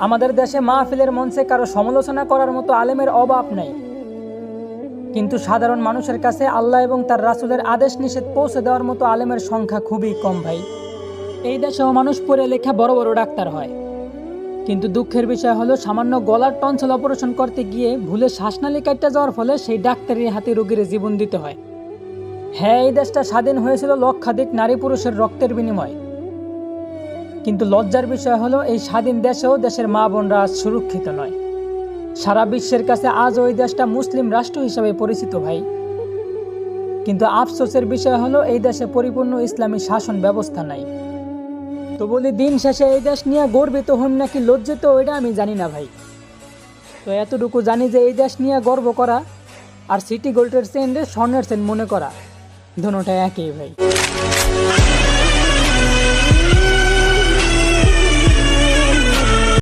আমাদের দেশে মাহফিলের মঞ্চে কারো সমালোচনা করার মতো আলেমের অভাব নেই, কিন্তু সাধারণ মানুষের কাছে আল্লাহ এবং তার রাসূলের আদেশ নিষেধ পৌঁছে দেওয়ার মতো আলেমের সংখ্যা খুবই কম ভাই। এই দেশেও মানুষ পড়ে লেখা বড় বড় ডাক্তার হয়, কিন্তু দুঃখের বিষয় হলো সামান্য গলার টনসিল অপারেশন করতে গিয়ে ভুলে শ্বাসনালী কাটতে যাওয়ার ফলে সেই ডাক্তারের হাতে রোগীর জীবন দিতে হয়। হ্যাঁ, এই দেশটা স্বাধীন হয়েছিল লক্ষাধিক নারী পুরুষের রক্তের বিনিময়ে, কিন্তু লজ্জার বিষয় হলো এই স্বাধীন দেশেও দেশের মা বোনরা আজ সুরক্ষিত নয়। সারা বিশ্বের কাছে আজ ওই দেশটা মুসলিম রাষ্ট্র হিসাবে পরিচিত ভাই, কিন্তু আফসোসের বিষয় হলো এই দেশে পরিপূর্ণ ইসলামী শাসন ব্যবস্থা নাই। তো বলি, দিন শেষে এই দেশ নিয়ে গর্বিত হন নাকি লজ্জিত, ওইটা আমি জানি না ভাই। তো এতটুকু জানি যে এই দেশ নিয়ে গর্ব করা আর সিটি গোল্ডের চেন স্বর্ণের চেন মনে করা, দুটোটা একই ভাই।